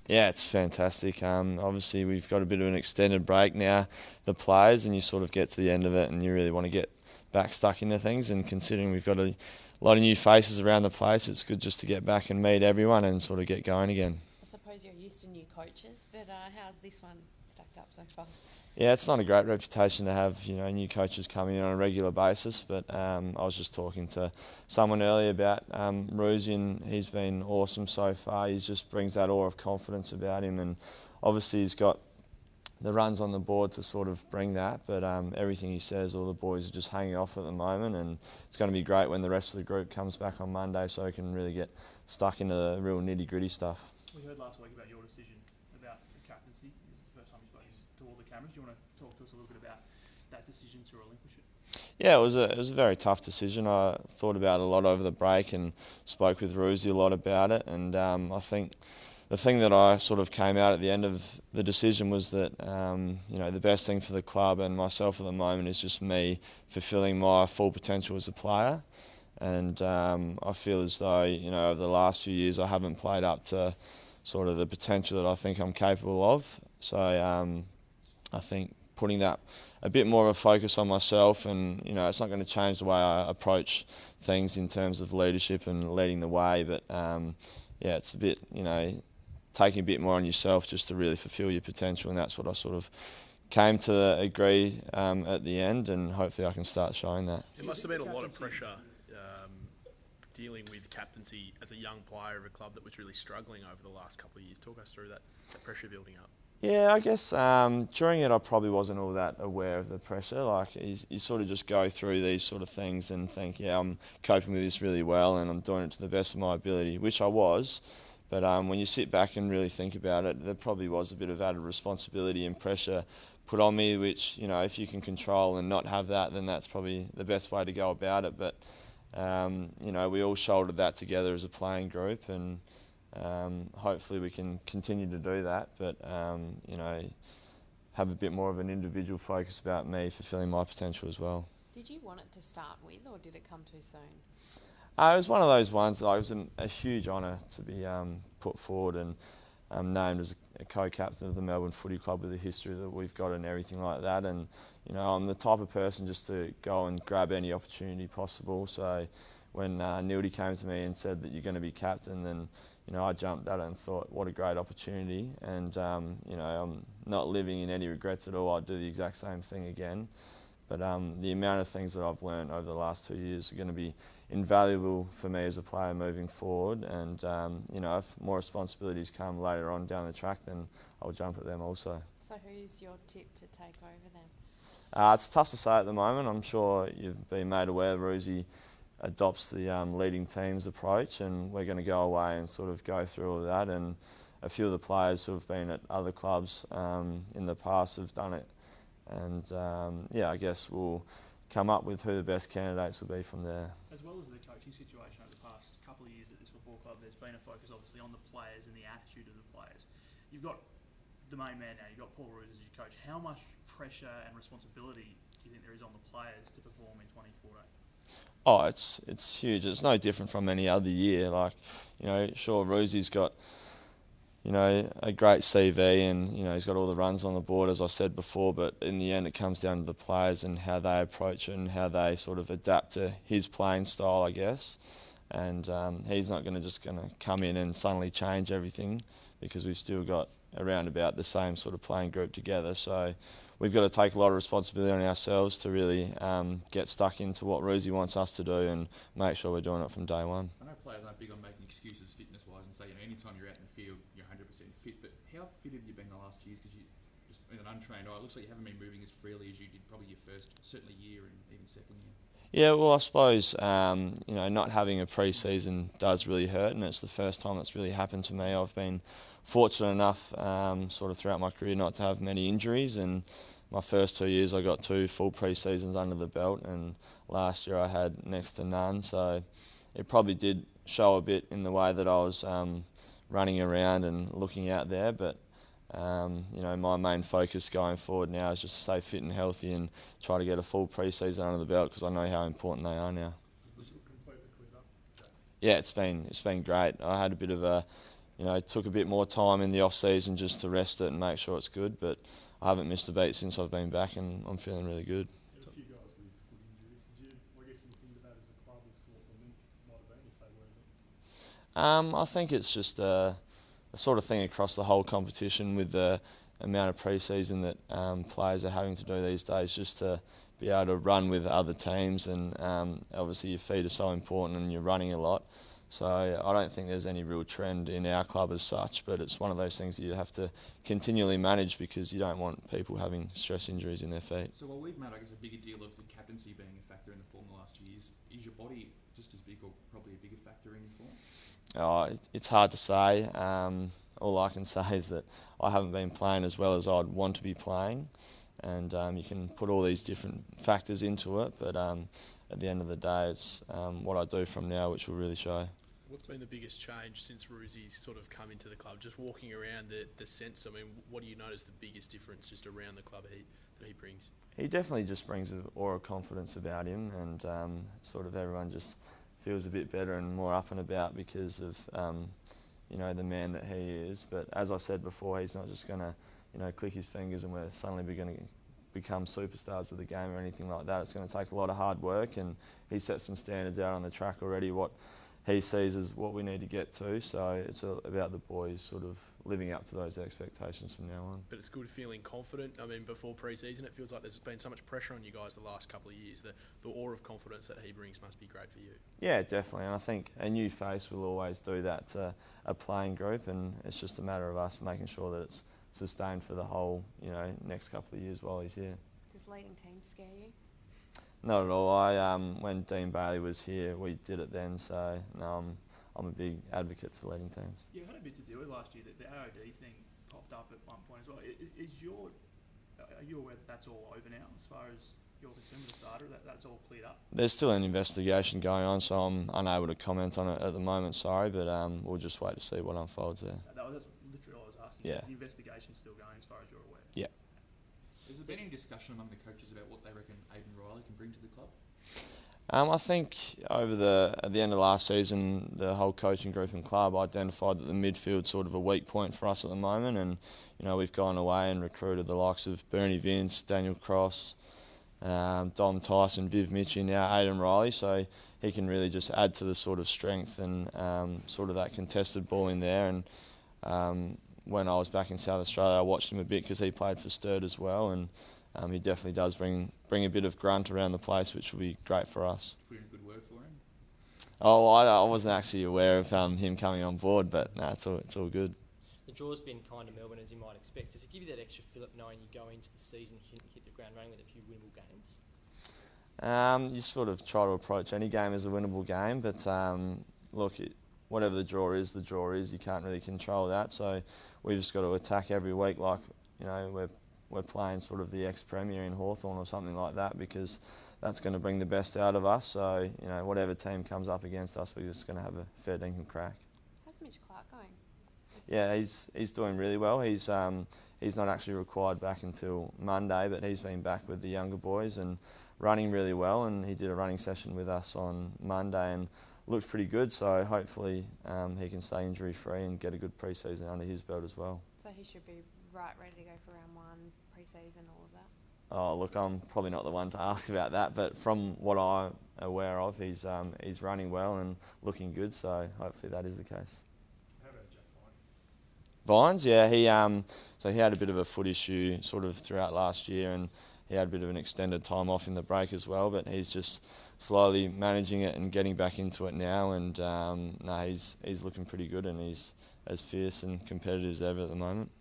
Yeah, it's fantastic. Obviously, we've got a bit of an extended break now, the players, and you sort of get to the end of it and you really want to get back stuck into things. And considering we've got a lot of new faces around the place, it's good just to get back and meet everyone and sort of get going again. I suppose you're used to new coaches, but how's this one stacked up so far? Yeah, it's not a great reputation to have, new coaches coming in on a regular basis. But I was just talking to someone earlier about Ruzi, and he's been awesome so far. He just brings that aura of confidence about him, and obviously he's got the runs on the board to sort of bring that. But everything he says, all the boys are just hanging off at the moment, and it's going to be great when the rest of the group comes back on Monday, so we can really get stuck into the real nitty-gritty stuff. We heard last week about your decision about the captaincy. This is the first time you've spoken to all the cameras. Do you want to talk to us a little bit about that decision to relinquish it? Yeah, it was a very tough decision. I thought about it a lot over the break and spoke with Ruzi a lot about it. And I think the thing that I sort of came out at the end of the decision was that the best thing for the club and myself at the moment is just me fulfilling my full potential as a player. And I feel as though over the last few years I haven't played up to sort of the potential that I think I'm capable of. So I think putting that a bit more of a focus on myself, and it's not going to change the way I approach things in terms of leadership and leading the way, but it's a bit taking a bit more on yourself just to really fulfil your potential, and that's what I sort of came to agree at the end, and hopefully I can start showing that. It must have been a lot of pressure dealing with captaincy as a young player of a club that was really struggling over the last couple of years. Talk us through that pressure building up. Yeah, I guess during it I probably wasn't all that aware of the pressure. Like you sort of just go through these sort of things and think, yeah, I'm coping with this really well and I'm doing it to the best of my ability, which I was. But when you sit back and really think about it, there probably was a bit of added responsibility and pressure put on me, which, if you can control and not have that, then that's probably the best way to go about it. But, we all shouldered that together as a playing group, and hopefully we can continue to do that, but have a bit more of an individual focus about me fulfilling my potential as well. Did you want it to start with, or did it come too soon? It was one of those ones that it was a huge honour to be put forward and named as a co-captain of the Melbourne Footy Club with the history that we've got and everything like that. And I'm the type of person just to go and grab any opportunity possible. So when Nildy came to me and said that you're going to be captain, then I jumped at it and thought, what a great opportunity. And I'm not living in any regrets at all. I'd do the exact same thing again. But the amount of things that I've learned over the last 2 years are going to be invaluable for me as a player moving forward. And if more responsibilities come later on down the track, then I'll jump at them also. So who's your tip to take over then? It's tough to say at the moment. I'm sure you've been made aware Ruzi adopts the leading teams approach, and we're going to go away and sort of go through all of that. And a few of the players who have been at other clubs in the past have done it. And I guess we'll come up with who the best candidates will be from there. As well as the coaching situation over the past couple of years at this football club, there's been a focus obviously on the players and the attitude of the players. You've got the main man now, you've got Paul Roos as your coach. How much pressure and responsibility do you think there is on the players to perform in 2014? Oh, it's huge. It's no different from any other year. Like, sure, Roosy's got a great CV, and he's got all the runs on the board, as I said before, but in the end it comes down to the players and how they approach it and how they sort of adapt to his playing style, I guess. And he's not going to come in and suddenly change everything, because we've still got around about the same sort of playing group together. So we've got to take a lot of responsibility on ourselves to really get stuck into what Ruzi wants us to do and make sure we're doing it from day one. I know players aren't big on making excuses fitness-wise and say, anytime you're out in the field, you're 100% fit, but how fit have you been the last 2 years? Because you just in an untrained eye, it looks like you haven't been moving as freely as you did probably your first, certainly year and even second year. Yeah, well, I suppose, not having a pre-season does really hurt, and it's the first time that's really happened to me. I've been fortunate enough sort of throughout my career not to have many injuries, and my first 2 years I got 2 full pre-seasons under the belt, and last year I had next to none, so it probably did show a bit in the way that I was running around and looking out there, but my main focus going forward now is just to stay fit and healthy and try to get a full pre-season under the belt, because I know how important they are now. Is this completely cleared up? Yeah, it's been great. I had a bit of a took a bit more time in the off season just to rest it and make sure it's good. But I haven't missed a beat since I've been back, and I'm feeling really good. A few guys with foot injuries. I guess you think about as a club as to what the link might have been if they were linked? I think it's just a sort of thing across the whole competition with the amount of pre-season that players are having to do these days, just to be able to run with other teams, and obviously your feet are so important and you're running a lot. So I don't think there's any real trend in our club as such, but it's one of those things that you have to continually manage because you don't want people having stress injuries in their feet. So while we've made, I guess, a bigger deal of the captaincy being a factor in the form the last 2 years, is your body just as big or probably a bigger factor in your form? It's hard to say. All I can say is that I haven't been playing as well as I'd want to be playing, and you can put all these different factors into it, but at the end of the day, it's what I do from now which will really show. What's been the biggest change since Ruzi's sort of come into the club? Just walking around the sense, I mean, what do you notice the biggest difference just around the club that he brings? He definitely just brings an aura of confidence about him, and sort of everyone just feels a bit better and more up and about because of the man that he is. But as I said before, he's not just going to click his fingers and we're suddenly going to become superstars of the game or anything like that. It's going to take a lot of hard work, and he set some standards out on the track already, what he sees as what we need to get to. So it's about the boys sort of living up to those expectations from now on. But it's good feeling confident. I mean, before pre-season, it feels like there's been so much pressure on you guys the last couple of years. The aura of confidence that he brings must be great for you. Yeah, definitely. And I think a new face will always do that to a playing group, and it's just a matter of us making sure that it's sustained for the whole, next couple of years while he's here. Does leading teams scare you? Not at all. When Dean Bailey was here, we did it then. So no, I'm a big advocate for leading teams. You had a bit to do with last year. The ROD thing popped up at one point as well. Are you aware that that's all over now, as far as you're concerned, with SADA? That's all cleared up? There's still an investigation going on, so I'm unable to comment on it at the moment. Sorry, but we'll just wait to see what unfolds there. That's literally all I was asking. Yeah. The investigation's still going, as far as you're aware. Yeah. Has there been any discussion among the coaches about what they reckon Aiden Riley can bring to the club? I think at the end of last season, the whole coaching group and club identified that the midfield's sort of a weak point for us at the moment, and we've gone away and recruited the likes of Bernie Vince, Daniel Cross, Dom Tyson, Viv Mitchie, now Aiden Riley, so he can really just add to the sort of strength and sort of that contested ball in there. And when I was back in South Australia, I watched him a bit because he played for Sturt as well, and he definitely does bring a bit of grunt around the place, which will be great for us. Put in a good word for him? Oh, I wasn't actually aware of him coming on board, but no, it's all good. The draw's been kind to Melbourne, as you might expect. Does it give you that extra fillip knowing you go into the season, hit the ground running with a few winnable games? You sort of try to approach any game as a winnable game, but look, whatever the draw is, you can't really control that, so we've just got to attack every week like, we're playing sort of the ex-premier in Hawthorn or something like that, because that's going to bring the best out of us. So, whatever team comes up against us, we're just going to have a fair dinkum crack. How's Mitch Clark going? Yeah, he's doing really well. He's not actually required back until Monday, but he's been back with the younger boys and running really well, and he did a running session with us on Monday and looked pretty good, so hopefully he can stay injury-free and get a good pre-season under his belt as well. So he should be ready to go for round one, pre-season, all of that? Oh, look, I'm probably not the one to ask about that, but from what I'm aware of, he's running well and looking good, so hopefully that is the case. How about Jack Vines? Vines, yeah, he had a bit of a foot issue sort of throughout last year, and he had a bit of an extended time off in the break as well, but he's just slowly managing it and getting back into it now, and he's looking pretty good, and he's as fierce and competitive as ever at the moment.